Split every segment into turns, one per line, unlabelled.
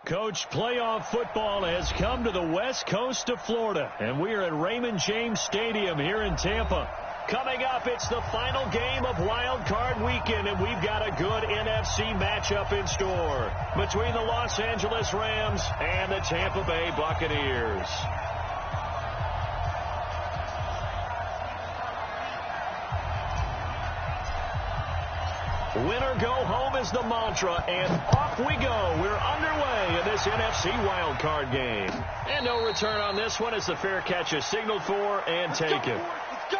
Coach, playoff football has come to the west coast of Florida, and we are at Raymond James Stadium here in Tampa. Coming up, it's the final game of Wild Card Weekend, and we've got a good NFC matchup in store between the Los Angeles Rams and the Tampa Bay Buccaneers. Winner go home is the mantra, and off we go. We're underway in this NFC wildcard game. And no return on this one as the fair catch is signaled for and taken.
Let's go.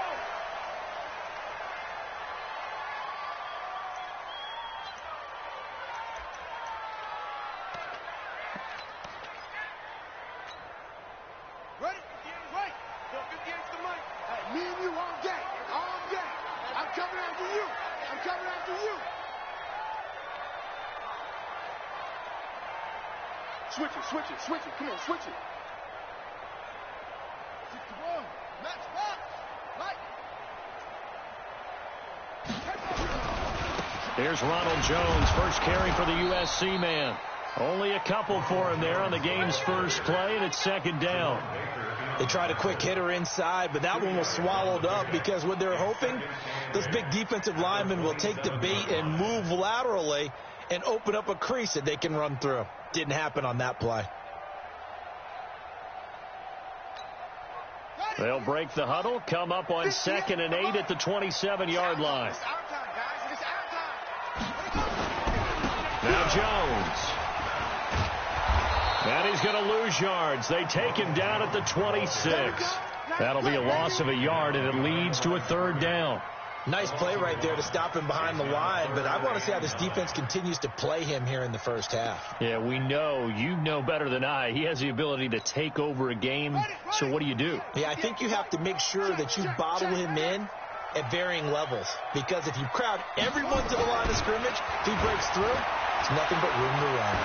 Ready? 58 right. So 58's the money. Hey, me and you all game. All game. I'm coming after you. I'm coming after you. Switch it, switch it, switch it. Come on, switch it. 61. Match box. Right.
Here's Ronald Jones, first carry for the USC man. Only a couple for him there on the game's first play, and it's second down.
They tried a quick hitter inside, but that one was swallowed up because what they're hoping, those big defensive linemen will take the bait and move laterally and open up a crease that they can run through. Didn't happen on that play.
They'll break the huddle, come up on 2nd and 8 at the 27-yard line. Now Jones. And he's going to lose yards. They take him down at the 26. That'll be a loss of a yard, and it leads to a third down.
Nice play right there to stop him behind the line, but I want to see how this defense continues to play him here in the first half.
Yeah, we know. You know better than I. He has the ability to take over a game, so what do you do?
Yeah, I think you have to make sure that you bottle him in at varying levels, because if you crowd everyone to the line of scrimmage, if he breaks through, it's nothing but room to run.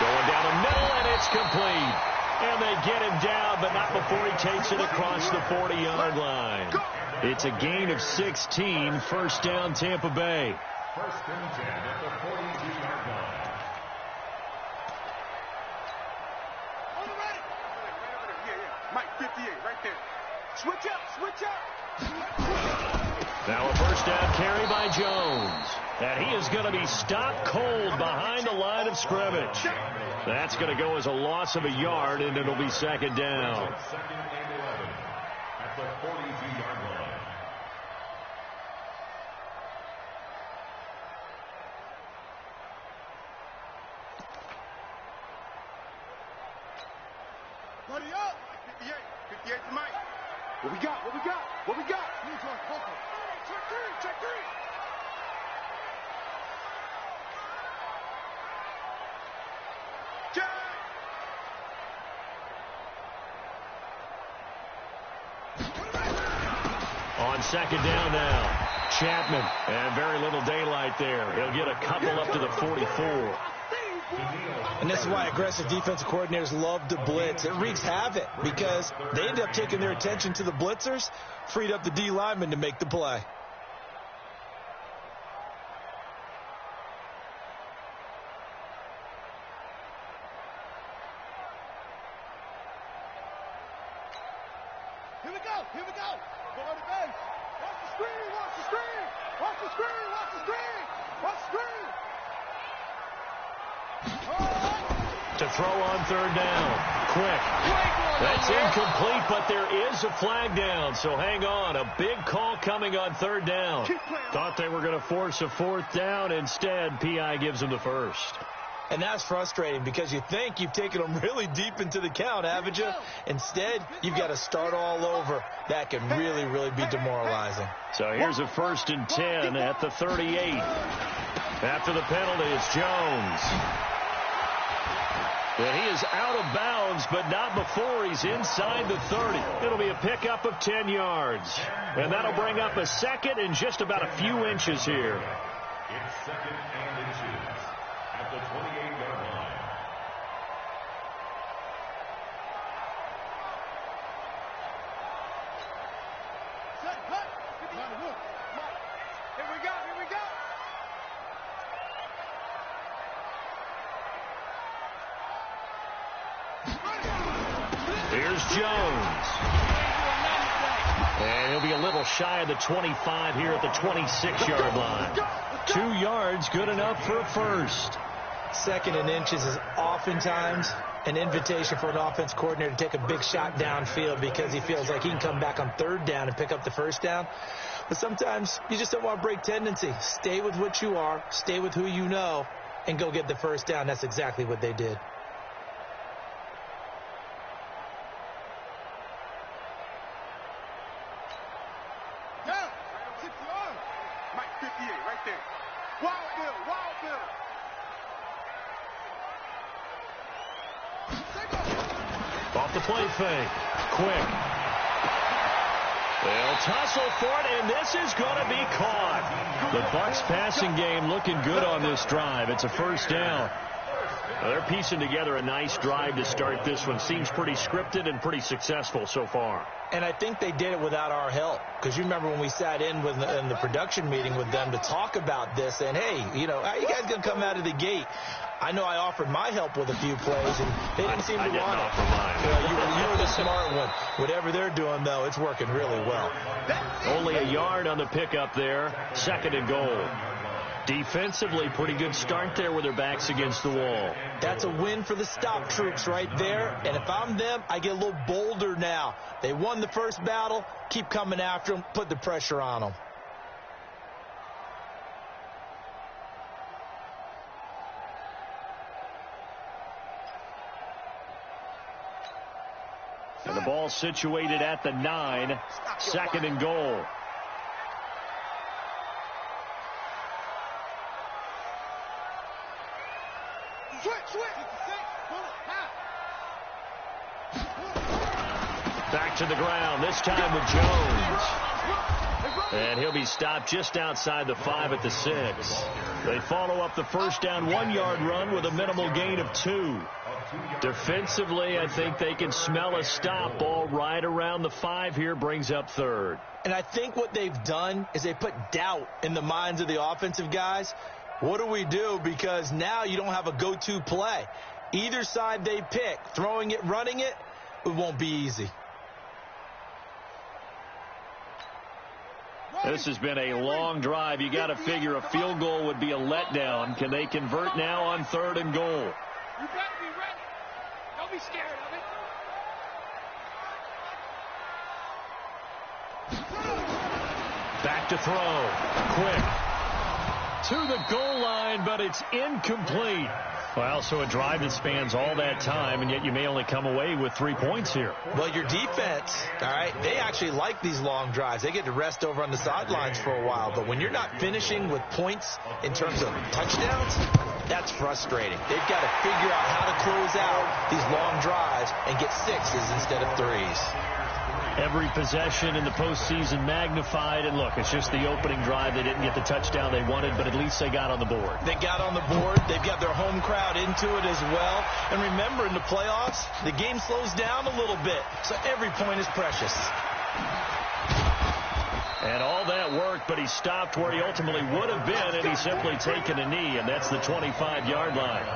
Going down the middle, and it's complete. And they get him down, but not before he takes it across the 40-yard line. It's a gain of 16, first down Tampa Bay.
First and 10 at the 42-yard line.
On the ready. Right over there. Yeah. Mike, 58, right there. Switch up, switch up.
Now a first down carry by Jones. And he is going to be stopped cold behind the line of scrimmage. That's going to go as a loss of a yard, and it'll be second down.
Second and 11 at the 42-yard line.
Buddy up. 58. 58 to Mike. What we got? What we got? What we got? Check three. Check three. Check.
On second down now, Chapman. And very little daylight there. He'll get a couple up to the 44.
And this is why aggressive defensive coordinators love to blitz. It wreaks havoc because they end up taking their attention to the blitzers, freed up the D lineman to make the play.
Here we go. Here we go. Go on the base. Watch the screen. Watch the screen. Watch the screen. Watch the screen. Watch the screen.
To throw on third down. Quick. That's incomplete, but there is a flag down. So hang on. A big call coming on third down. Thought they were going to force a fourth down. Instead, P.I. gives them the first.
And that's frustrating because you think you've taken them really deep into the count, haven't you? Instead, you've got to start all over. That can really, really be demoralizing.
So here's a first and 10 at the 38. After the penalty, it's Jones. And he is out of bounds, but not before he's inside the 30. It'll be a pickup of 10 yards. And that'll bring up a second and just about a few inches here.
It's second and inches at the 28-yard line.
Set, cut. Here we go. Here we go.
Here's Jones. And he'll be a little shy of the 25 here at the 26-yard line. 2 yards, good enough for a first.
2nd and inches is oftentimes an invitation for an offense coordinator to take a big shot downfield because he feels like he can come back on 3rd down and pick up the 1st down. But sometimes you just don't want to break tendency. Stay with what you are, stay with who you know, and go get the 1st down. That's exactly what they did.
Off the play fake. Quick. They'll tussle for it, and this is going to be caught. The Bucs passing game looking good on this drive. It's a 1st down. They're piecing together a nice drive to start this one. Seems pretty scripted and pretty successful so far.
And I think they did it without our help. Because you remember when we sat in the production meeting with them to talk about this, and hey, you know, how you guys going to come out of the gate? I know I offered my help with a few plays, and they didn't seem to want it.
Offer mine.
You were the smart one. Whatever they're doing, though, it's working really well.
Only a yard on the pickup there. 2nd and goal. Defensively, pretty good start there with their backs against the wall.
That's a win for the stop troops right there. And if I'm them, I get a little bolder now. They won the first battle. Keep coming after them. Put the pressure on them.
And the ball situated at the 9. 2nd and goal. Back to the ground, this time with Jones. And he'll be stopped just outside the 5 at the 6. They follow up the 1st down 1-yard run with a minimal gain of 2. Defensively, I think they can smell a stop. Ball right around the 5 here, brings up 3rd.
And I think what they've done is they put doubt in the minds of the offensive guys. What do we do? Because now you don't have a go-to play. Either side they pick, throwing it, running it, it won't be easy.
This has been a long drive. You got to figure a field goal would be a letdown. Can they convert now on 3rd and goal?
You better be ready. Don't be scared of it.
Back to throw. Quick. To the goal line, but it's incomplete. Well, so a drive that spans all that time, and yet you may only come away with 3 points here.
Well, your defense, all right, they actually like these long drives. They get to rest over on the sidelines for a while. But when you're not finishing with points in terms of touchdowns, that's frustrating. They've got to figure out how to close out these long drives and get 6s instead of 3s.
Every possession in the postseason magnified, and look, it's just the opening drive. They didn't get the touchdown they wanted, but at least they got on the board.
They got on the board. They've got their home crowd into it as well. And remember, in the playoffs, the game slows down a little bit, so every point is precious.
And all that worked, but he stopped where he ultimately would have been, and he's simply taken a knee, and that's the 25-yard line.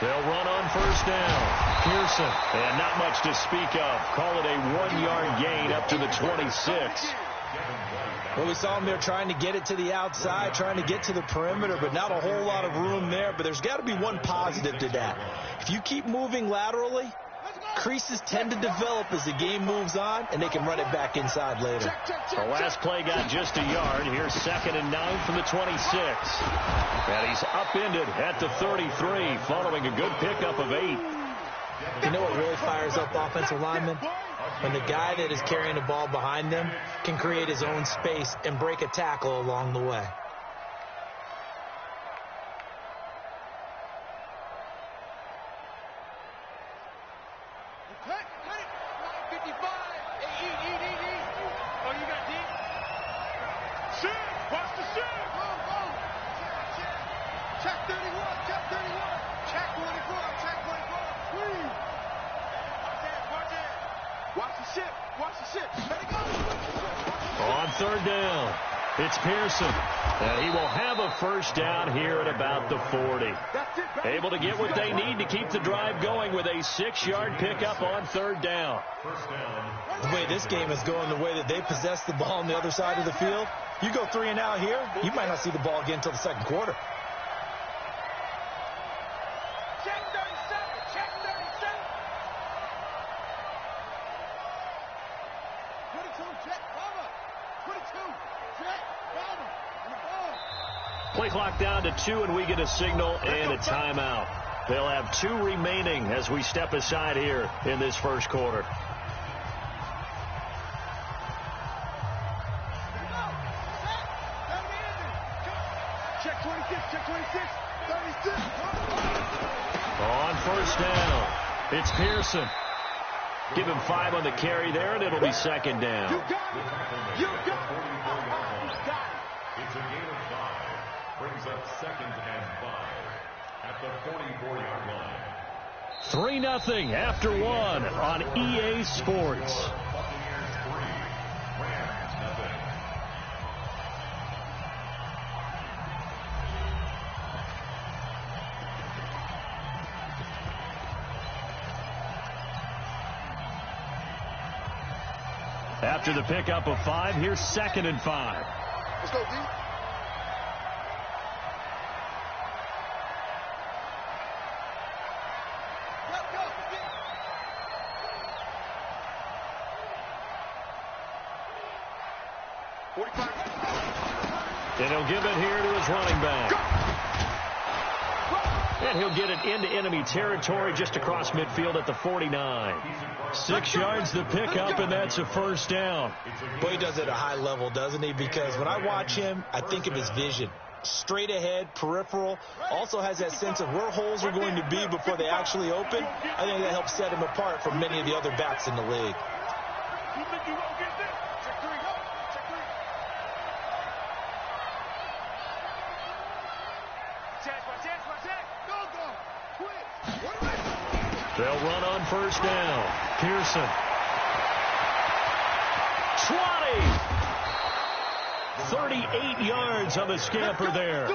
They'll run on 1st down. Pearson, and not much to speak of. Call it a 1-yard gain up to the 26.
Well, we saw him there trying to get it to the outside, trying to get to the perimeter, but not a whole lot of room there. But there's got to be one positive to that. If you keep moving laterally, creases tend to develop as the game moves on, and they can run it back inside later.
The last play got just a yard. Here's 2nd and 9 from the 26. And he's upended at the 33, following a good pickup of 8.
You know what really fires up offensive linemen? When the guy that is carrying the ball behind them can create his own space and break a tackle along the way.
Check 31, check
third down. It's Pearson. And he will have a first down here at about the 40. Able to get what they need to keep the drive going with a 6-yard pickup on third down.
The way this game is going, the way that they possess the ball on the other side of the field, you go 3 and out here, you might not see the ball again until the second quarter.
Check 37. Check 37. 22. Check. Cover. 22. Check. Cover. And the ball.
Play clock down to 2, and we get a signal and a timeout. They'll have 2 remaining as we step aside here in this first quarter.
Check 26. Check 26. 36.
On first down, it's Pearson. Give him 5 on the carry there, and it'll be second down.
You got it. You got it. You got it.
It's a gain of 5. Brings up 2nd and 5 at the 44-yard line.
3-0 after 1 on EA Sports.
Buccaneers 3, Rams 0.
After the pickup of 5, here's 2nd and 5.
Let's go, D. Let's go.
And he'll give it here to his running back. And he'll get it into enemy territory just across midfield at the 49. 6 yards the pickup, and that's a first down.
Boy, he does it at a high level, doesn't he? Because when I watch him, I think of his vision. Straight ahead, peripheral, also has that sense of where holes are going to be before they actually open. I think that helps set him apart from many of the other backs in the league.
You think you won't get this? Check 3. Go. Check 3. Check. Go. Quick. What is it?
They'll run on first down. Pearson. 38 yards on the scamper there.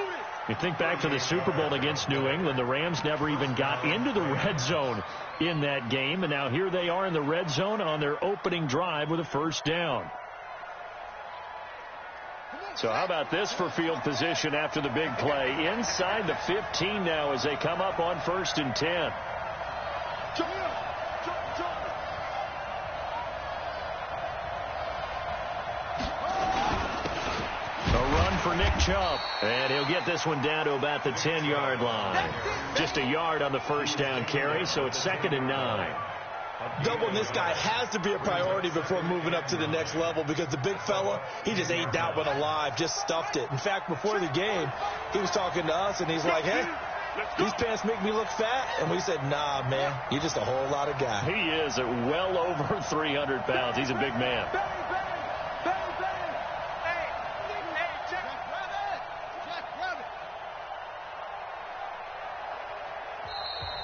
You think back to the Super Bowl against New England. The Rams never even got into the red zone in that game. And now here they are in the red zone on their opening drive with a first down. So how about this for field position after the big play? Inside the 15 now as they come up on 1st and 10. For Nick Chubb, and he'll get this one down to about the 10-yard line. Just a yard on the first down carry, so it's 2nd and 9.
Doubling this guy has to be a priority before moving up to the next level because the big fella, he just ate that one alive, just stuffed it. In fact, before the game, he was talking to us, and he's like, hey, these pants make me look fat. And we said, nah, man, you're just a whole lot of guy.
He is at well over 300 pounds. He's a big man.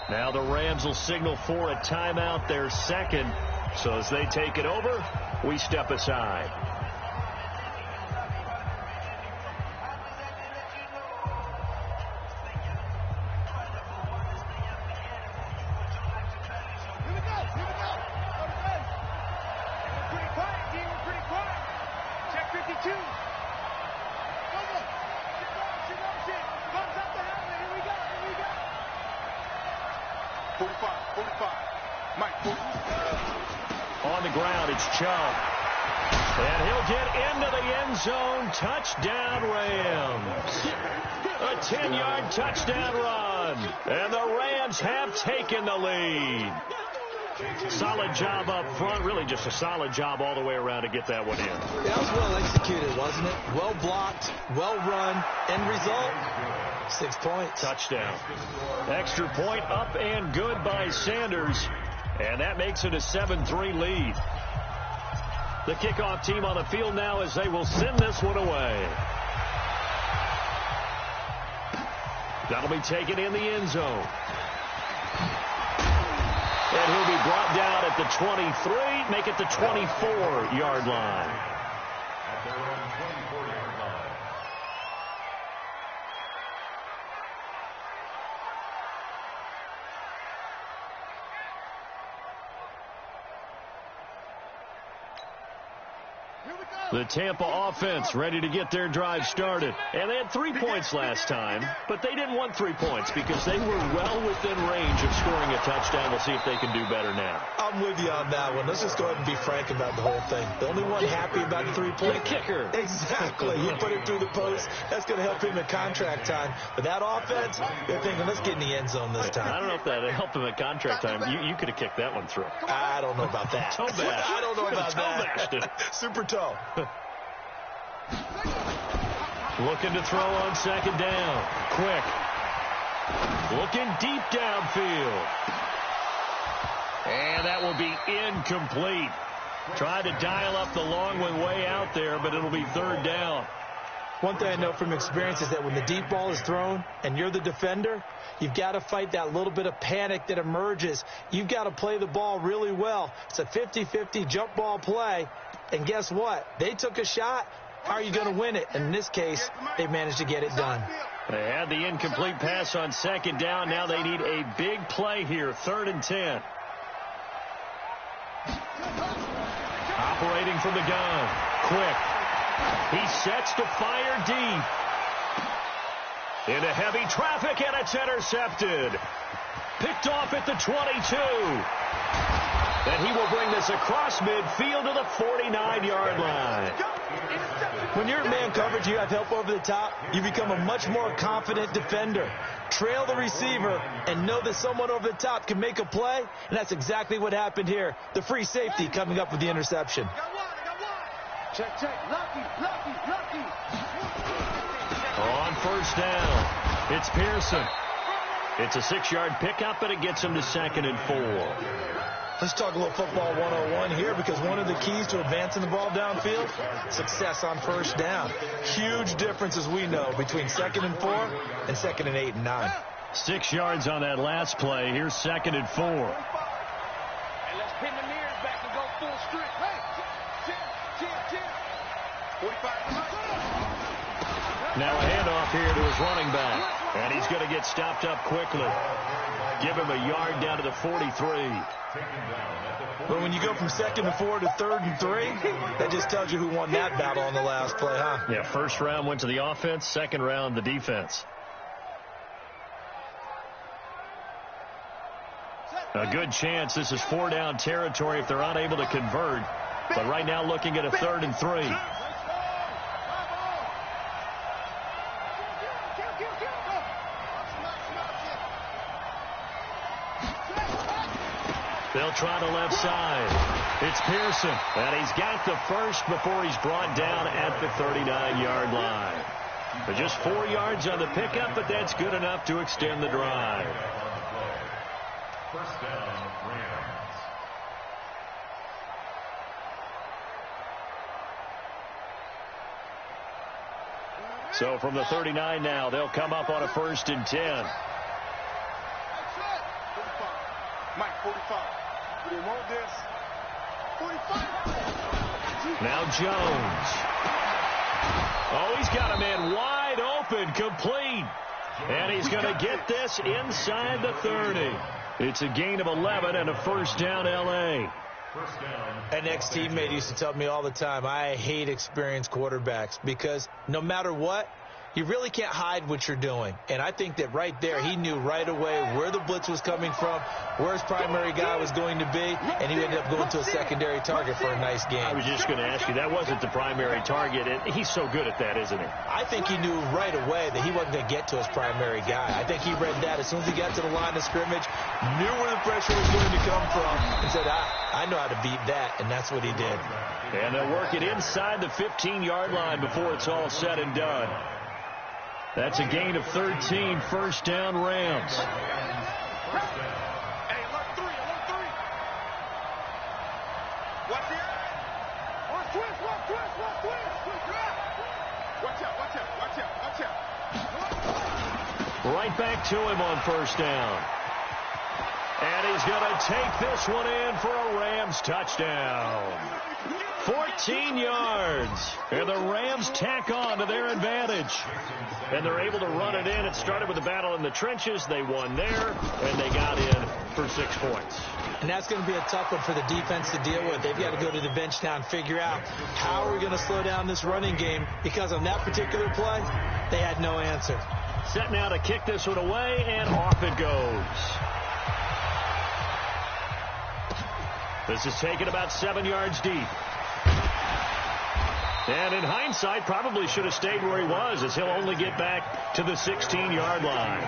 Now the Rams will signal for a timeout, their 2nd. So as they take it over, we step aside.
Here we go. Pretty quiet, D. We're pretty quiet. Check 52. Comes up the helmet. Here we go. 45. Mike, 40.
On the ground, it's Chubb. And he'll get into the end zone. Touchdown, Rams. A 10-yard touchdown run. And the Rams have taken the lead. Solid job up front. Really just a solid job all the way around to get that one in.
That was well executed, wasn't it? Well blocked, well run. End result, 6 points.
Touchdown. Extra point up and good by Sanders. And that makes it a 7-3 lead. The kickoff team on the field now as they will send this one away. That'll be taken in the end zone. And he'll be brought down at the 23, make it the 24-yard line.
at their own 24-yard line.
The Tampa offense ready to get their drive started. And they had 3 points last time, but they didn't want 3 points because they were well within range of scoring a touchdown. We'll see if they can do better now.
I'm with you on that one. Let's just go ahead and be frank about the whole thing. The only one happy about the 3-point
kicker.
Exactly. He put it through the post. That's going to help him at contract time. But that offense, they're thinking, let's get in the end zone this time.
I don't know if that helped him at contract time. You could have kicked that one through.
I don't know about that.
Toe bash.
I don't know about
that.
Super toe.
Looking to throw on second down. Quick. Looking deep downfield. And that will be incomplete. Tried to dial up the long one way out there, but it'll be third down.
One thing I know from experience is that when the deep ball is thrown and you're the defender, you've got to fight that little bit of panic that emerges. You've got to play the ball really well. It's a 50-50 jump ball play. And guess what? They took a shot. How are you going to win it? And in this case, they managed to get it done.
They had the incomplete pass on second down. Now they need a big play here, 3rd and 10. Operating from the gun. Quick. He sets to fire deep. Into heavy traffic, and it's intercepted. Picked off at the 22. And he will bring this across midfield to the 49-yard line.
When you're in man coverage, you have help over the top, you become a much more confident defender. Trail the receiver and know that someone over the top can make a play, and that's exactly what happened here. The free safety coming up with the interception.
Check. Lucky.
On first down, it's Pearson. It's a 6-yard pickup, and it gets him to 2nd and 4.
Let's talk a little football 101 here, because one of the keys to advancing the ball downfield, success on first down. Huge difference, as we know, between 2nd and 4 and 2nd and 8 and 9.
6 yards on that last play. Here's 2nd and 4.
And let's pin the mirrors back and go full strength. Hey, 45.
Now a handoff here to his running back. And he's going to get stopped up quickly. Give him a yard down to the 43.
But when you go from 2nd and 4 to 3rd and 3, that just tells you who won that battle on the last play, huh?
Yeah, first round went to the offense, second round the defense. A good chance this is 4-down territory if they're unable to convert. But right now looking at a 3rd and 3. They'll try the left side. It's Pearson, and he's got the first before he's brought down at the 39-yard line. But just 4 yards on the pickup, but that's good enough to extend the drive.
First down, Rams.
So from the 39 now, they'll come up on a 1st and 10.
Mike, 45. We want this. 45.
Now Jones. Oh, he's got a man wide open, complete. And he's going to get this inside the 30. It's a gain of 11 and a first down, L.A.
An ex-teammate used to tell me all the time, I hate experienced quarterbacks because no matter what, you really can't hide what you're doing. And I think that right there, he knew right away where the blitz was coming from, where his primary guy was going to be, and he ended up going to a secondary target for a nice game.
I was just going to ask you, that wasn't the primary target, and he's so good at that, isn't he?
I think he knew right away that he wasn't going to get to his primary guy. I think he read that as soon as he got to the line of scrimmage, knew where the pressure was going to come from, and said, I know how to beat that, and that's what he did.
And they'll work it inside the 15-yard line before it's all said and done. That's a gain of 13, first down Rams.
Hey, alert 3. Watch it. Watch twist. Watch out.
Right back to him on first down. And he's going to take this one in for a Rams touchdown. 14 yards. And the Rams tack on to their advantage. And they're able to run it in. It started with a battle in the trenches. They won there, and they got in for 6 points.
And that's going to be a tough one for the defense to deal with. They've got to go to the bench now and figure out how are we going to slow down this running game, because on that particular play, they had no answer.
Set now to kick this one away, and off it goes. This is taken about 7 yards deep. And in hindsight, probably should have stayed where he was, as he'll only get back to the 16-yard line.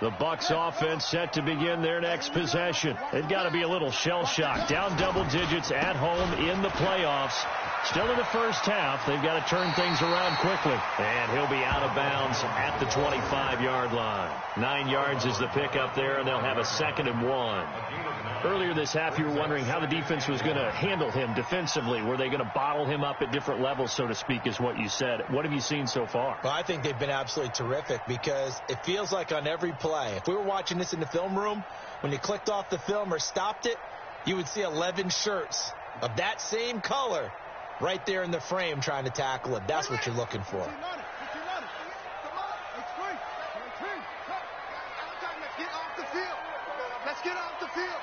The Bucs offense set to begin their next possession. They've got to be a little shell-shocked. Down double digits at home in the playoffs. Still in the first half. They've got to turn things around quickly. And he'll be out of bounds at the 25-yard line. 9 yards is the pickup there, and they'll have a 2nd and 1. Earlier this half, you were wondering how the defense was going to handle him defensively. Were they going to bottle him up at different levels, so to speak, is what you said. What have you seen so far?
Well, I think they've been absolutely terrific, because it feels like on every play, if we were watching this in the film room, when you clicked off the film or stopped it, you would see 11 shirts of that same color right there in the frame trying to tackle it. That's what you're looking for.
Let's get off the field.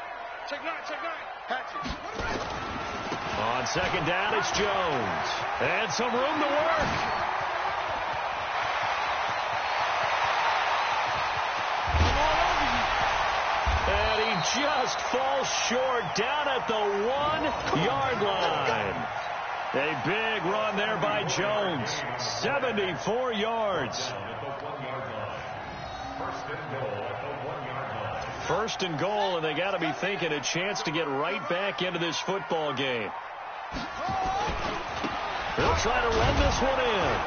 Check 9. Hatches.
On 2nd down, it's Jones. And some room to work. And he just falls short down at the 1-yard line. A big run there by Jones. 74 yards. First and goal, and they got to be thinking a chance to get right back into this football game. They'll try to run this one in.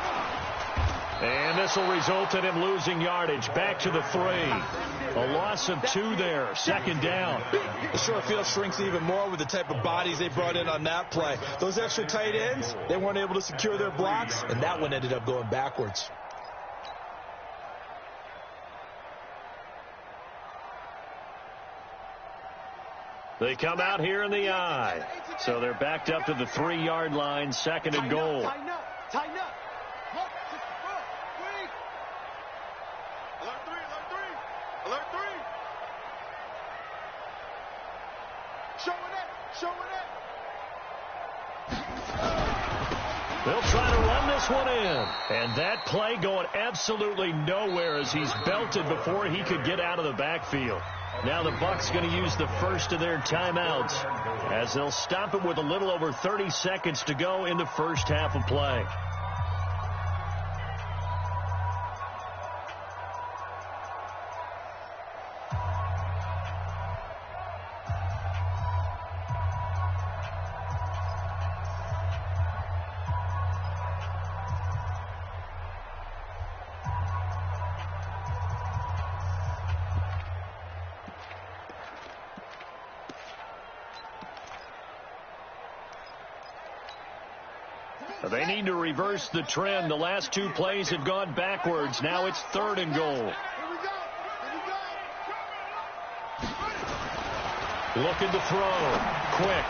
And this will result in him losing yardage. Back to the 3. A loss of 2 there. 2nd down.
The short field shrinks even more with the type of bodies they brought in on that play. Those extra tight ends, they weren't able to secure their blocks, and that one ended up going backwards.
They come out here in the I. So they're backed up to the 3-yard line, 2nd and goal.
Tighten up. Alert 3. Alert 3. Showing it.
They'll try to run this one in. And that play going absolutely nowhere as he's belted before he could get out of the backfield. Now the Bucs going to use the first of their timeouts as they'll stop it with a little over 30 seconds to go in the first half of play. They need to reverse the trend. The last 2 plays have gone backwards. Now it's 3rd and goal. Looking to throw. Quick.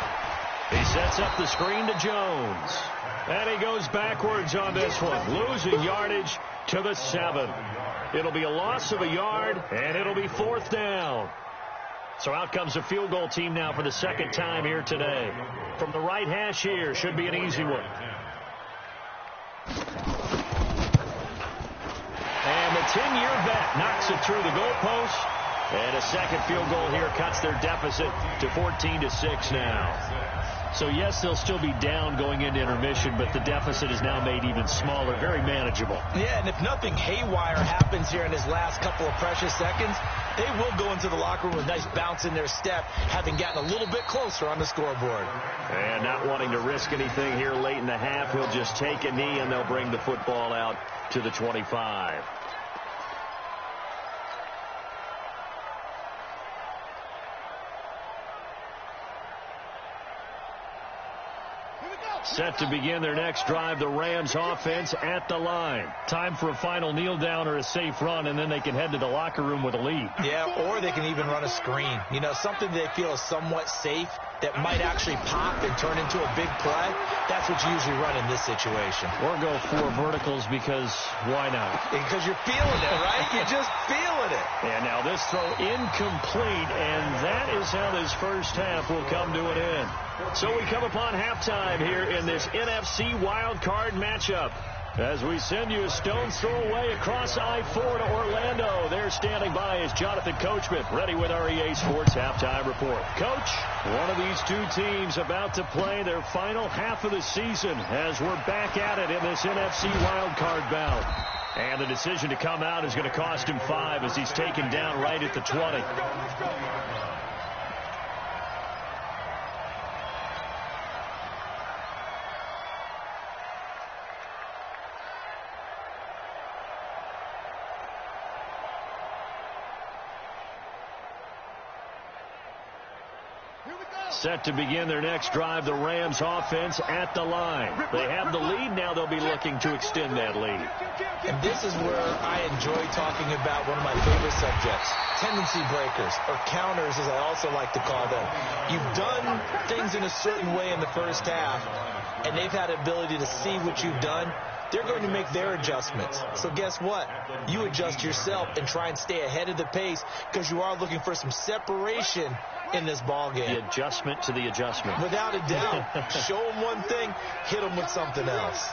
He sets up the screen to Jones. And he goes backwards on this one. Losing yardage to the 7. It'll be a loss of a yard, and it'll be 4th down. So out comes a field goal team now for the 2nd time here today. From the right hash here, should be an easy one. And the 10-year vet knocks it through the goalpost. And a 2nd field goal here cuts their deficit to 14-6 now. So, yes, they'll still be down going into intermission, but the deficit is now made even smaller, very manageable.
Yeah, and if nothing haywire happens here in his last couple of precious seconds, they will go into the locker room with a nice bounce in their step, having gotten a little bit closer on the scoreboard.
And not wanting to risk anything here late in the half, he'll just take a knee, and they'll bring the football out to the 25.
Here we go.
Set to begin their next drive, the Rams offense at the line. Time for a final kneel down or a safe run, and then they can head to the locker room with a lead.
Yeah, or they can even run a screen. You know, something they feel is somewhat safe that might actually pop and turn into a big play. That's what you usually run in this situation.
Or go 4 verticals because why not?
Because you're feeling it, right? You're just feeling it.
And now this throw incomplete, and that is how this first half will come to an end. So we come upon halftime here in this NFC wildcard matchup. As we send you a stone's throw away across I-4 to Orlando. There standing by is Jonathan Coachman, ready with our EA Sports Halftime Report. Coach, one of these two teams about to play their final half of the season as we're back at it in this NFC wildcard bout. And the decision to come out is going to cost him 5 as he's taken down right at the 20. Set to begin their next drive, the Rams offense at the line. They have the lead. Now they'll be looking to extend that lead.
And this is where I enjoy talking about one of my favorite subjects, tendency breakers, or counters as I also like to call them. You've done things in a certain way in the first half, and they've had the ability to see what you've done. They're going to make their adjustments. So guess what? You adjust yourself and try and stay ahead of the pace because you are looking for some separation in this ball game.
The adjustment to the adjustment.
Without a doubt. Show them one thing, hit them with something else.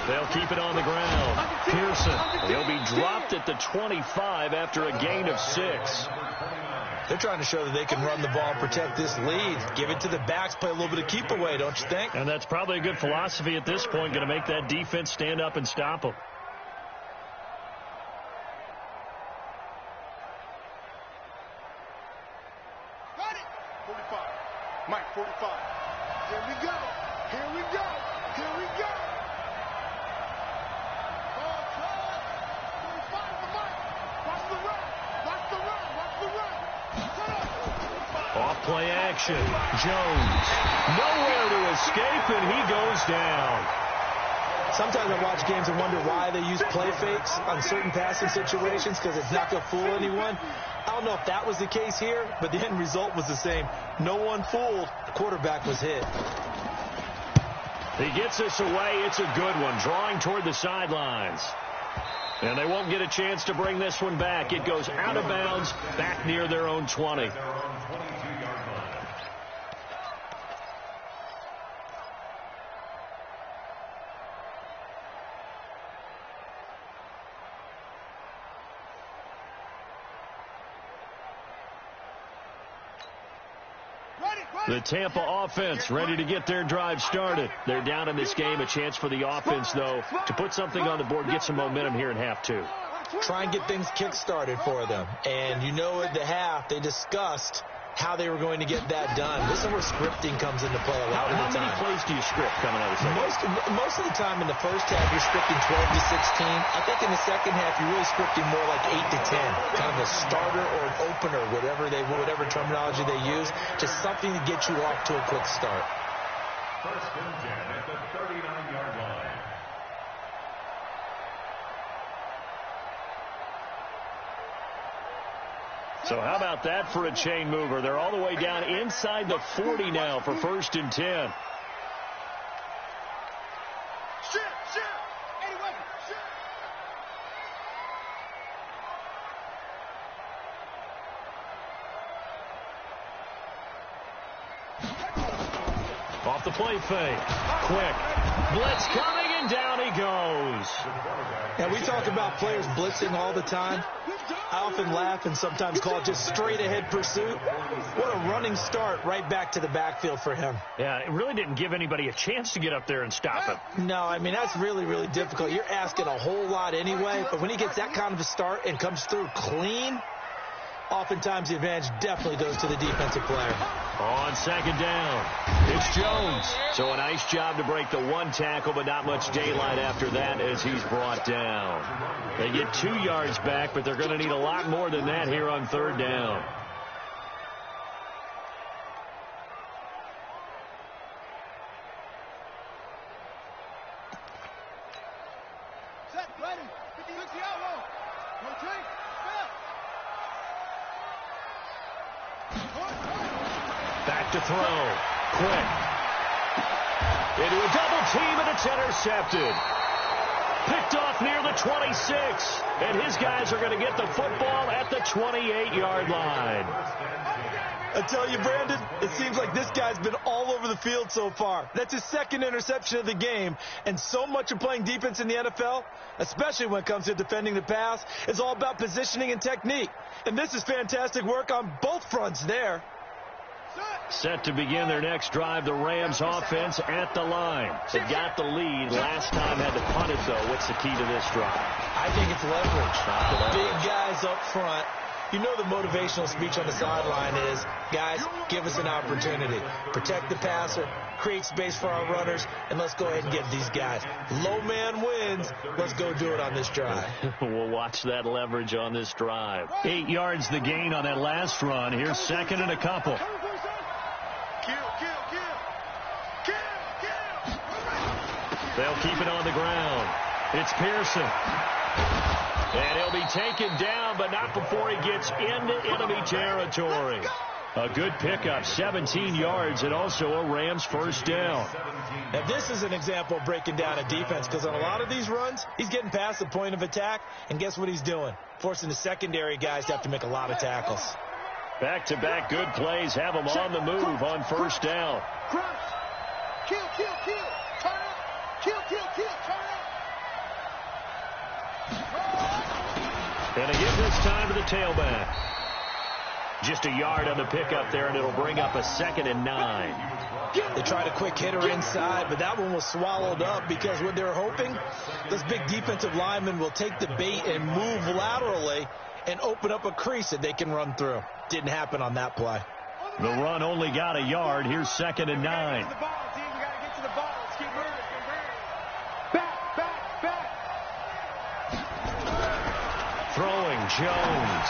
They'll keep it on the ground. Pearson, he'll be dropped at the 25 after a gain of 6.
They're trying to show that they can run the ball and protect this lead. Give it to the backs, play a little bit of keep away, don't you think?
And that's probably a good philosophy at this point, going to make that defense stand up and stop them.
Got it. 45. Mike, 45. Here we go. Here we go. Here we go. Oh, God. 45 for Mike. Watch the run. Watch the run. Watch the run.
Off play action. Jones. Nowhere to escape, and he goes down.
Sometimes I watch games and wonder why they use play fakes on certain passing situations because it's not going to fool anyone. I don't know if that was the case here, but the end result was the same. No one fooled. The quarterback was hit.
He gets this away. It's a good one. Drawing toward the sidelines. And they won't get a chance to bring this one back. It goes out of bounds, back near their own 20. The Tampa offense ready to get their drive started. They're down in this game. A chance for the offense, though, to put something on the board, get some momentum here in half 2.
Try and get things kick-started for them. And you know at the half, they discussed how they were going to get that done. This is where scripting comes into play a lot of the time.
How many plays do you script coming out of the second?
Most of the time in the first half, you're scripting 12 to 16. I think in the second half, you're really scripting more like 8 to 10. Kind of a starter or an opener, whatever terminology they use, just something to get you off to a quick start.
First and 10 at the 39-yard line.
So how about that for a chain mover? They're all the way down inside the 40 now for first and 10. Off the play fake. Quick. Blitz coming, and down he goes.
Yeah, we talk about players blitzing all the time. I often laugh and sometimes call it just straight-ahead pursuit. What a running start right back to the backfield for him.
Yeah, it really didn't give anybody a chance to get up there and stop him.
No, I mean, that's really, really difficult. You're asking a whole lot anyway, but when he gets that kind of a start and comes through clean, oftentimes the advantage definitely goes to the defensive player.
On second down, it's Jones. So a nice job to break the one tackle, but not much daylight after that as he's brought down. They get 2 yards back, but they're going to need a lot more than that here on third down. Back to throw. Quick. Into a double team, and it's intercepted. Picked off near the 26. And his guys are going to get the football at the 28-yard line.
I tell you, Brandon, it seems like this guy's been all over the field so far. That's his second interception of the game. And so much of playing defense in the NFL, especially when it comes to defending the pass, is all about positioning and technique. And this is fantastic work on both fronts there.
Set to begin their next drive, the Rams offense at the line. They got the lead. Last time had to punt it, though. What's the key to this drive?
I think it's leverage. The big guys up front. You know the motivational speech on the sideline is, guys, give us an opportunity. Protect the passer, create space for our runners, and let's go ahead and get these guys. Low man wins. Let's go do it on this drive.
We'll watch that leverage on this drive. 8 yards the gain on that last run. Here's second and a couple. They'll keep it on the ground. It's Pearson. And he'll be taken down, but not before he gets into enemy territory. A good pickup, 17 yards, and also a Rams first down.
Now, this is an example of breaking down a defense, because on a lot of these runs, he's getting past the point of attack, and guess what he's doing? Forcing the secondary guys to have to make a lot of tackles.
Back-to-back good plays have them on the move on first down.
Kill, turn out, kill, turn out.
And a give this time to the tailback. Just a yard on the pickup there, and it'll bring up a 2nd and 9.
They tried a quick hitter inside, but that one was swallowed up because what they're hoping, those big defensive linemen will take the bait and move laterally and open up a crease that they can run through. Didn't happen on that play.
The run only got a yard. Here's 2nd and 9. Throwing Jones.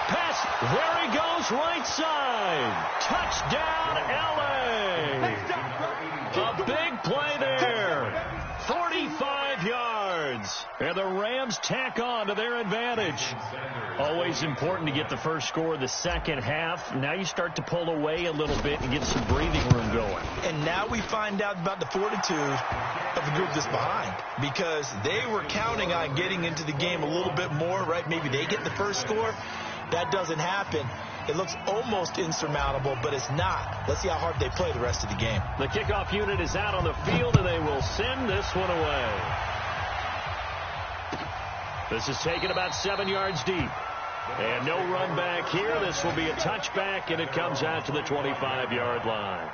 Pass. There he goes, right side. Touchdown, L.A. A big play there. 45 yards. And the Rams tack on to their advantage. Always important to get the first score of the second half. Now you start to pull away a little bit and get some breathing room going.
And now we find out about the fortitude of the group that's behind, because they were counting on getting into the game a little bit more, right? Maybe they get the first score. That doesn't happen. It looks almost insurmountable, but it's not. Let's see how hard they play the rest of the game.
The kickoff unit is out on the field, and they will send this one away. This is taken about 7 yards deep. And no run back here. This will be a touchback, and it comes out to the 25-yard line.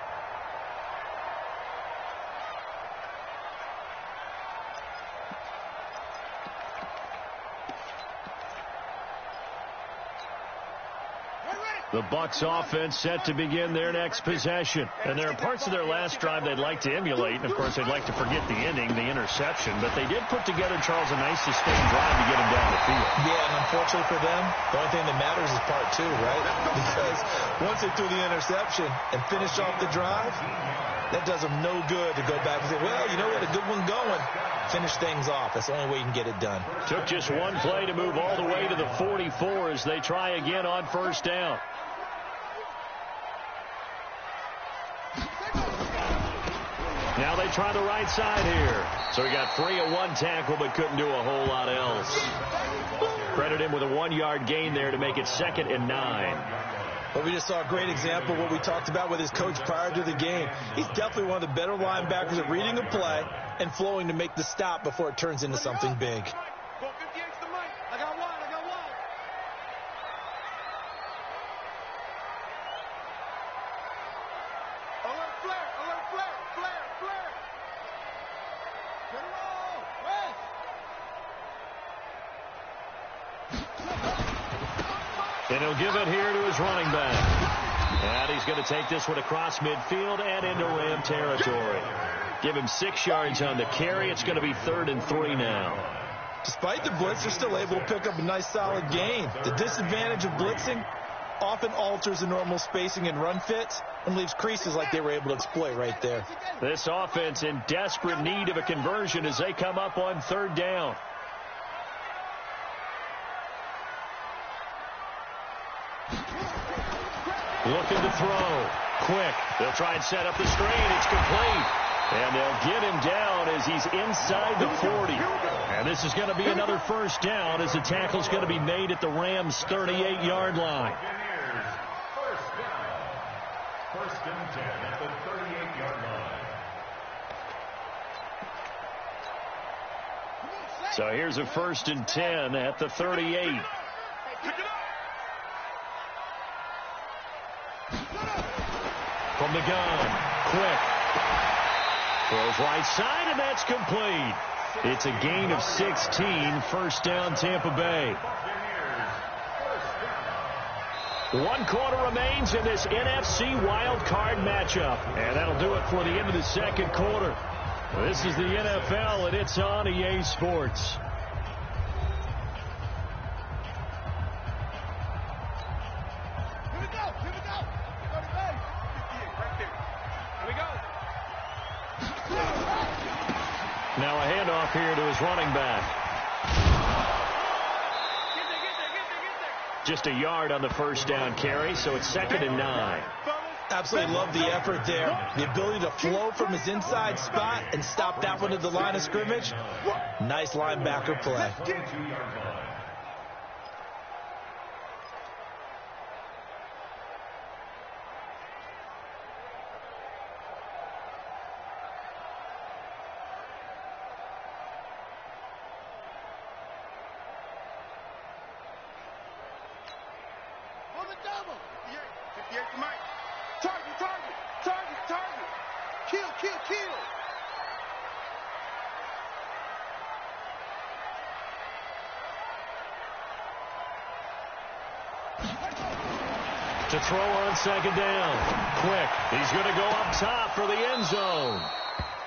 The Bucs offense set to begin their next possession. And there are parts of their last drive they'd like to emulate. And, of course, they'd like to forget the ending, the interception. But they did put together, Charles, a nice sustained drive to get them down the field.
Yeah, and unfortunately for them, the only thing that matters is part 2, right? Because once they threw the interception and finished off the drive, that does them no good to go back and say, well, you know what, a good one going. Finish things off. That's the only way you can get it done.
Took just one play to move all the way to the 44 as they try again on first down. Now they try the right side here. So he got 3 on one tackle, but couldn't do a whole lot else. Credit him with a 1-yard gain there to make it 2nd and 9.
But we just saw a great example of what we talked about with his coach prior to the game. He's definitely one of the better linebackers at reading a play and flowing to make the stop before it turns into something big.
And he'll give it here to his running back. And he's going to take this one across midfield and into Ram territory. Give him 6 yards on the carry. It's going to be 3rd and 3 now.
Despite the blitz, they're still able to pick up a nice solid gain. The disadvantage of blitzing often alters the normal spacing and run fits and leaves creases like they were able to exploit right there.
This offense in desperate need of a conversion as they come up on 3rd down. Looking to throw. Quick. They'll try and set up the screen. It's complete. And they'll get him down as he's inside the 40. And this is going to be another first down as the tackle's going to be made at the Rams' 38-yard line.
First and 10 at the 38-yard line.
So here's a first and 10 at the 38. From the gun. Quick. Throws right side, and that's complete. It's a gain of 16. First down, Tampa Bay. 1 quarter remains in this NFC wild card matchup. And that'll do it for the end of the second quarter. This is the NFL, and it's on EA Sports.
Here we go. Here we go. Go to base. Right there. Here we go.
Now a handoff here to his running back. Just a yard on the first down carry, so it's 2nd and 9.
Absolutely love the effort there. The ability to flow from his inside spot and stop that one at the line of scrimmage. Nice linebacker play.
On the double. 58 to Mike. Target, target, target, target. Kill, kill, kill.
To throw on 2nd down. Quick. He's going to go up top for the end zone.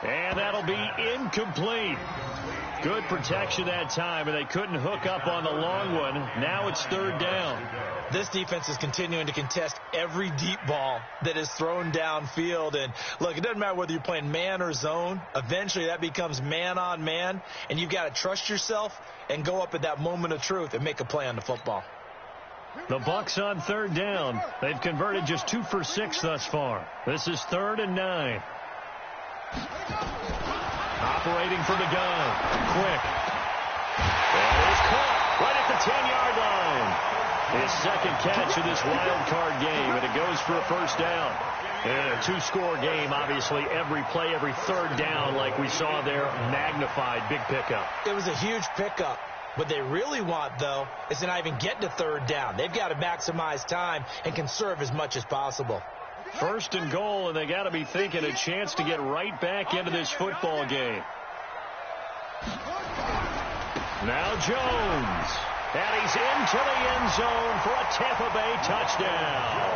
And that'll be incomplete. Good protection that time, and they couldn't hook up on the long one. Now it's 3rd down.
This defense is continuing to contest every deep ball that is thrown downfield. And, look, it doesn't matter whether you're playing man or zone. Eventually that becomes man on man, and you've got to trust yourself and go up at that moment of truth and make a play on the football.
The Bucs on 3rd down. They've converted just 2 for 6 thus far. This is 3rd and 9. Operating from the gun. Quick. And it's caught right at the 10-yard line. His 2nd catch of this wild card game, and it goes for a first down. And a 2-score game, obviously, every play, every 3rd down, like we saw there, magnified, big pickup.
It was a huge pickup. What they really want, though, is to not even get to 3rd down. They've got to maximize time and conserve as much as possible.
1st and goal, and they got to be thinking a chance to get right back into this football game. Now Jones. And he's into the end zone for a Tampa Bay touchdown.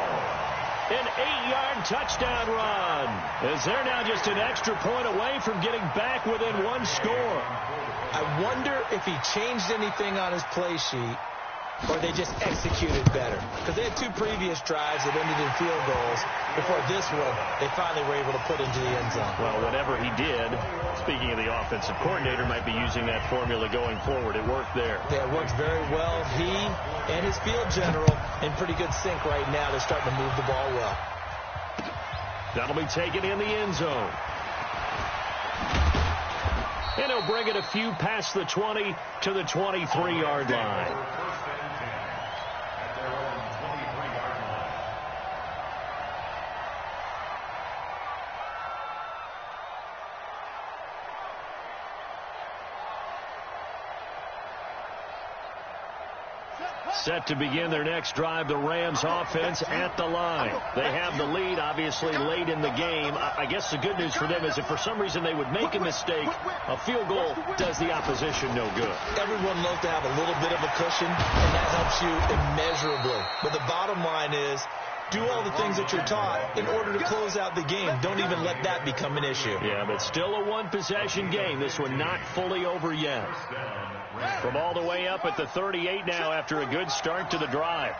An 8-yard touchdown run. As they're now just an extra point away from getting back within 1 score.
I wonder if he changed anything on his play sheet or they just executed better. Because they had 2 previous drives that ended in field goals. Before this one, they finally were able to put into the end zone.
Well, whatever he did, speaking of the offensive coordinator, might be using that formula going forward. It worked there.
Yeah, it worked very well. He and his field general in pretty good sync right now. They're starting to move the ball well.
That'll be taken in the end zone. And he'll bring it a few past the 20 to the 23-yard line. Set to begin their next drive, the Rams offense at the line. They have the lead, obviously, late in the game. I guess the good news for them is if for some reason they would make a mistake, a field goal does the opposition no good.
Everyone loves to have a little bit of a cushion, and that helps you immeasurably. But the bottom line is, do all the things that you're taught in order to close out the game. Don't even let that become an issue.
Yeah, but still a one-possession game. This one not fully over yet. From all the way up at the 38 now after a good start to the drive.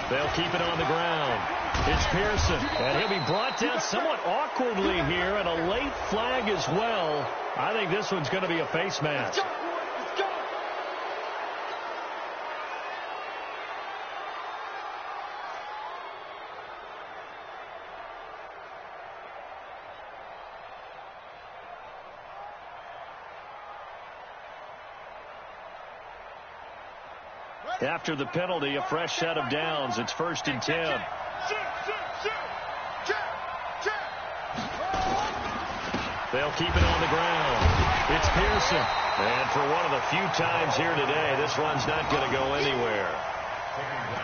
They'll keep it on the ground. It's Pearson, and he'll be brought down somewhat awkwardly here, and a late flag as well. I think this one's going to be a face mask.
Let's go.
After the penalty, a fresh set of downs. It's 1st and 10. They'll keep it on the ground. It's Pearson. And for one of the few times here today, this run's not going to go anywhere.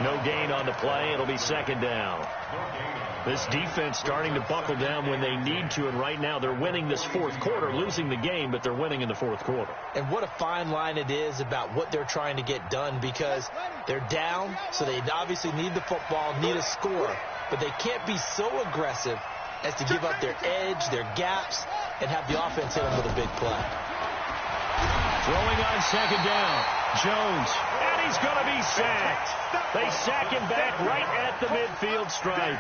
No gain on the play. It'll be 2nd down. This defense starting to buckle down when they need to, and right now they're winning this 4th quarter, losing the game, but they're winning in the 4th quarter.
And what a fine line it is about what they're trying to get done, because they're down, so they obviously need the football, need a score, but they can't be so aggressive as to give up their edge, their gaps, and have the offense hit them with a big play.
Throwing on 2nd down, Jones, and he's going to be sacked. They sack him back right at the midfield stripe.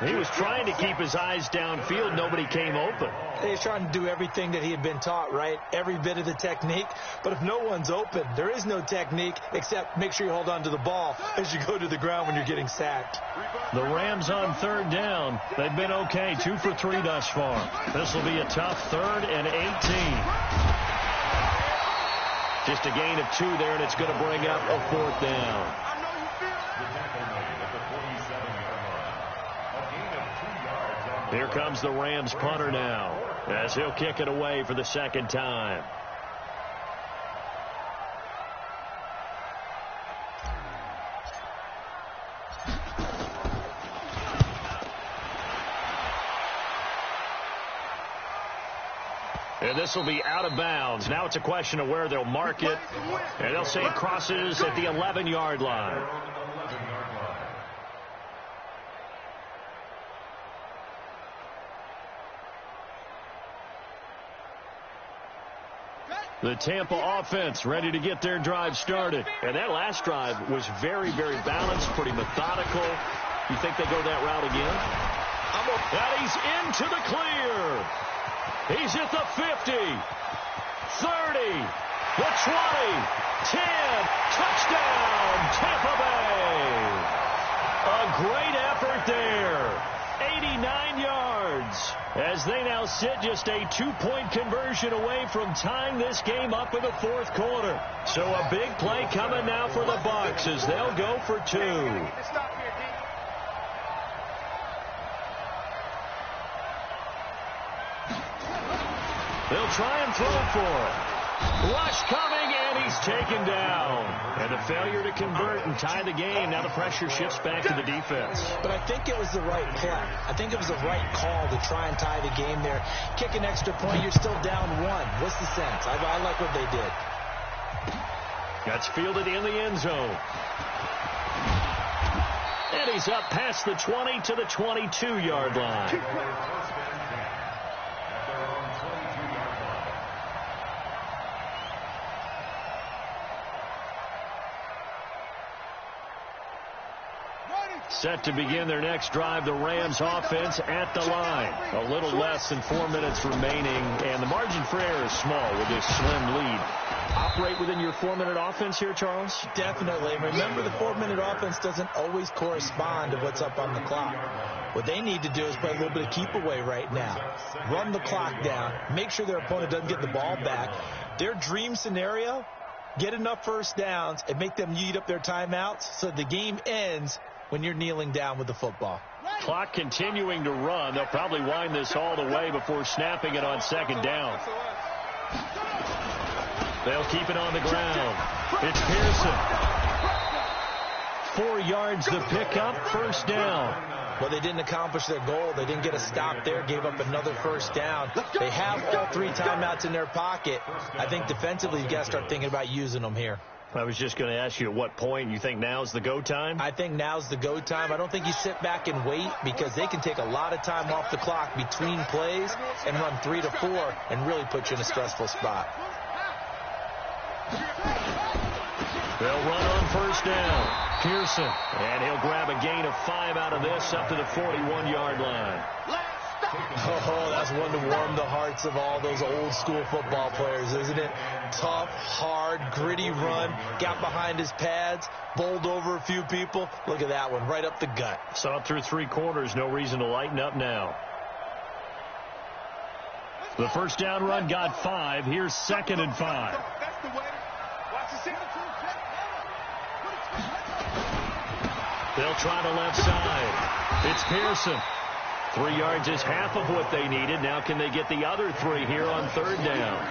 He was trying to keep his eyes downfield. Nobody came open.
He's trying to do everything that he had been taught, right? Every bit of the technique. But if no one's open, there is no technique except make sure you hold on to the ball as you go to the ground when you're getting sacked.
The Rams on 3rd down. They've been okay, 2 for 3 thus far. This will be a tough 3rd and 18. Just a gain of 2 there, and it's going to bring up a 4th down. Here comes the Rams punter now, as he'll kick it away for the 2nd time. And this will be out of bounds. Now it's a question of where they'll mark it, and they'll say it crosses at the 11-yard line. The Tampa offense ready to get their drive started. And that last drive was very, very balanced, pretty methodical. You think they go that route again? And he's into the clear. He's at the 50, 30, the 20, 10, touchdown, Tampa Bay. A great effort there. 89 yards as they now sit just a 2-point conversion away from tying this game up in the 4th quarter. So a big play coming now for the Bucs as they'll go for 2. They'll try and throw for it. Rush coming, and he's taken down. And a failure to convert and tie the game. Now the pressure shifts back to the defense.
But I think it was the right play. I think it was the right call to try and tie the game there. Kick an extra point, you're still down 1. What's the sense? I like what they did.
That's fielded in the end zone. And he's up past the 20 to the 22-yard line. Set to begin their next drive, the Rams offense at the line. A little less than 4 minutes remaining, and the margin for error is small with this slim lead. Operate within your 4-minute offense here, Charles?
Definitely. Remember, the 4-minute offense doesn't always correspond to what's up on the clock. What they need to do is play a little bit of keep away right now. Run the clock down. Make sure their opponent doesn't get the ball back. Their dream scenario, get enough first downs and make them eat up their timeouts so the game ends when you're kneeling down with the football.
Clock continuing to run. They'll probably wind this all the way before snapping it on 2nd down. They'll keep it on the ground. It's Pearson. 4 yards to pick up, 1st down.
Well, they didn't accomplish their goal. They didn't get a stop there, gave up another 1st down. They have all 3 timeouts in their pocket. I think defensively you got to start thinking about using them here.
I was just going to ask you at what point you think now's the go time?
I think now's the go time. I don't think you sit back and wait, because they can take a lot of time off the clock between plays and run 3 to 4 and really put you in a stressful spot.
They'll run on 1st down. Pearson, and he'll grab a gain of 5 out of this up to the 41-yard line.
Oh, that's one to warm the hearts of all those old school football players, isn't it? Tough, hard, gritty run, got behind his pads, bowled over a few people. Look at that one, right up the gut.
Saw it through 3 quarters, no reason to lighten up now. The 1st down run got 5. Here's 2nd and 5. They'll try the left side. It's Pearson. 3 yards is half of what they needed. Now can they get the other 3 here on 3rd down?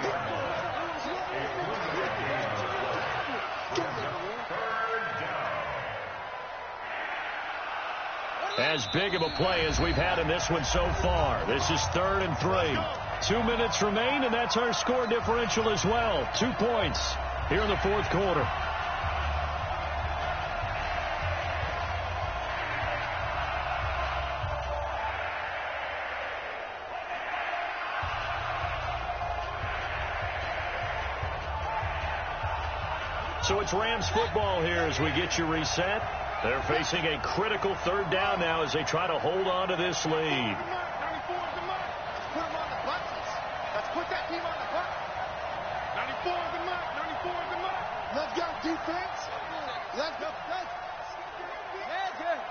As big of a play as we've had in this one so far. This is 3rd and 3. 2 minutes remain, and that's our score differential as well. 2 points here in the 4th quarter. So it's Rams football here as we get you reset. They're facing a critical 3rd down now as they try to hold on to this lead.
94 is the mark. Let's put them on the buttons. Let's put that team on the button. 94 is the mark. 94 is the mark. Let's go, defense. Let's go. Yeah, good.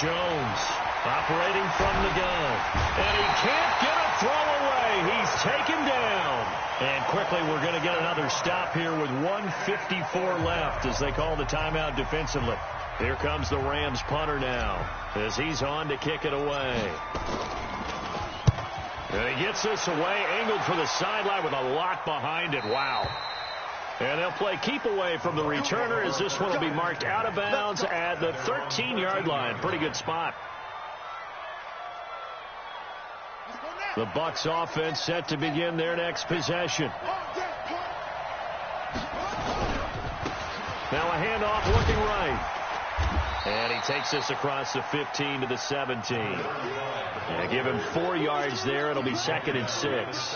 Jones operating from the gun. And he can't get a throw away. He's taken down. And quickly we're going to get another stop here with 1:54 left as they call the timeout defensively. Here comes the Rams punter now as he's on to kick it away. And he gets this away, angled for the sideline with a lot behind it. Wow. And they'll play keep away from the returner as this one will be marked out of bounds at the 13-yard line. Pretty good spot. The Bucs offense set to begin their next possession. Now a handoff looking right. And he takes this across the 15 to the 17. And give him 4 yards there. It'll be 2nd and 6.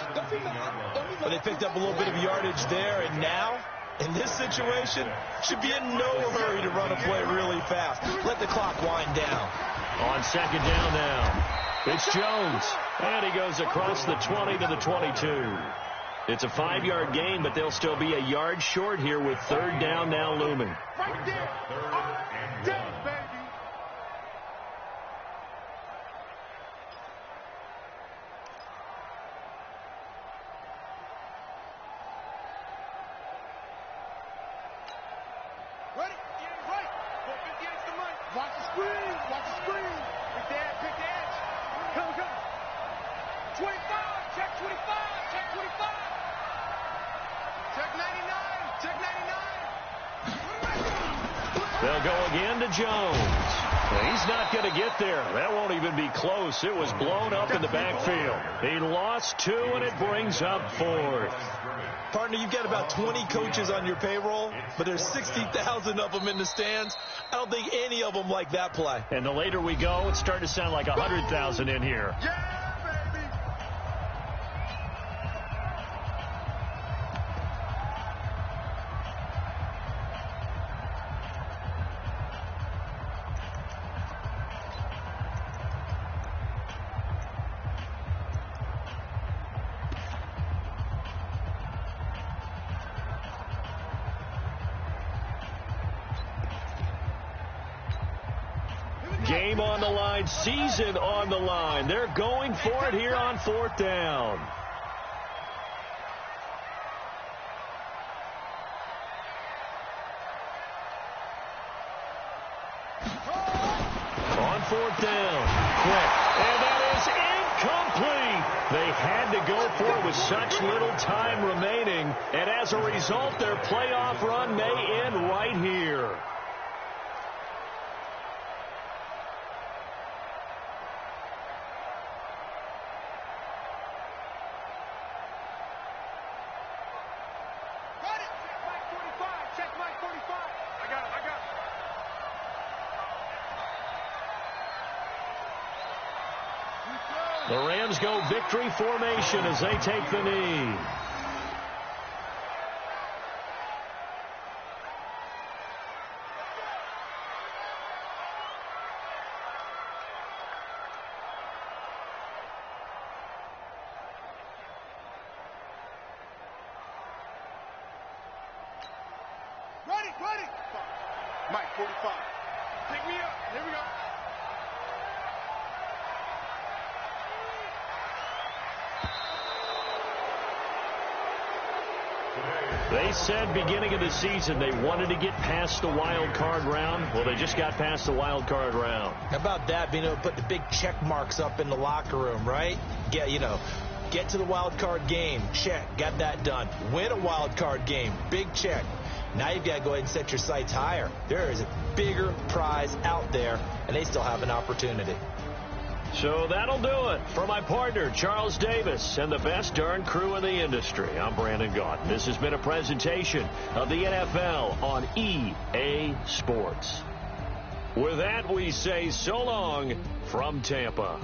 Well, they picked up a little bit of yardage there, and now, in this situation, should be in no hurry to run a play really fast. Let the clock wind down.
On 2nd down now. It's Jones. And he goes across the 20 to the 22. It's a 5-yard gain, but they'll still be a yard short here with 3rd down now looming.
Right there. Down, baby. Ready? Get it right. 458's the money. Watch the screen. Watch the screen. Pick the edge. Pick the edge. Come, come. 25. Check 25. Check 25. Check 99. Check 99.
They'll go again to Jones. He's not going to get there. That won't even be close. It was blown up in the backfield. He lost 2, and it brings up 4th.
Partner, you've got about 20 coaches on your payroll, but there's 60,000 of them in the stands. I don't think any of them like that play.
And the later we go, it's starting to sound like 100,000 in here.
Yeah, baby.
Game on the line, season on the line. They're going for it here on 4th down. On 4th down, quick, and that is incomplete. They had to go for it with such little time remaining, and as a result, their playoff run may end right here. The Rams go victory formation as they take the knee.
Ready, ready. Mike, 45. Pick me up. Here we go.
They said beginning of the season they wanted to get past the wild card round. Well, they just got past the wild card round.
How about that, being able to put the big check marks up in the locker room, right? Get to the wild card game, check, got that done. Win a wild card game, big check. Now you've got to go ahead and set your sights higher. There is a bigger prize out there, and they still have an opportunity.
So that'll do it. For my partner, Charles Davis, and the best darn crew in the industry, I'm Brandon Gaudin. This has been a presentation of the NFL on EA Sports. With that, we say so long from Tampa.